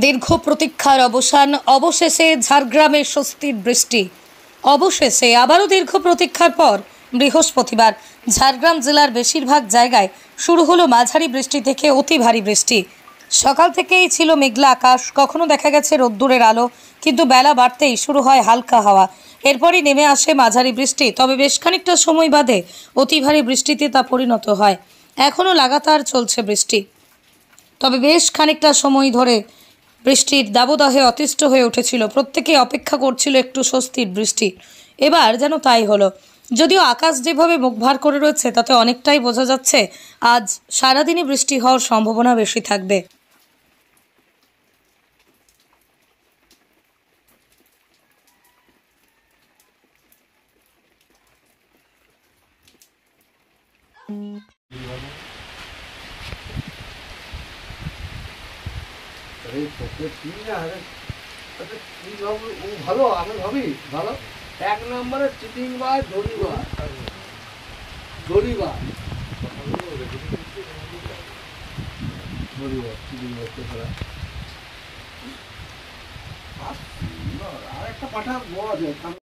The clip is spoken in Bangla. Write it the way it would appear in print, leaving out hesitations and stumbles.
দীর্ঘ প্রতীক্ষার অবসান, অবশেষে ঝাড়গ্রামে স্বস্তির বৃষ্টি। অবশেষে আবারও দীর্ঘ প্রতীক্ষার পর বৃহস্পতিবার ঝাড়গ্রাম জেলার বেশিরভাগ জায়গায় শুরু হলো মাঝারি বৃষ্টি থেকে অতি ভারী বৃষ্টি। সকাল থেকেই ছিল মেঘলা আকাশ, কখনো দেখা গেছে রোদ্দুরের আলো, কিন্তু বেলা বাড়তেই শুরু হয় হালকা হাওয়া। এরপরই নেমে আসে মাঝারি বৃষ্টি, তবে বেশ খানিকটা সময় বাদে অতি ভারী বৃষ্টিতে তা পরিণত হয়। এখনও লাগাতার চলছে বৃষ্টি, তবে বেশ খানিকটা সময় ধরে বৃষ্টির দাবদাহে অতিষ্ঠ হয়ে উঠেছিল। প্রত্যেকে অপেক্ষা করছিল একটু স্বস্তির বৃষ্টি। এবার যেন তাই হলো। যদিও আকাশ যেভাবে মুখভার করে রয়েছে তাতে অনেকটাই বোঝা যাচ্ছে আজ সারাদিনই বৃষ্টি হওয়ার সম্ভাবনা বেশি থাকবে। ভালো আমি ভাবি ভালো এক নম্বরে চিটিং বাজ দড়িবাজ আর একটা পাঠা বড় আছে।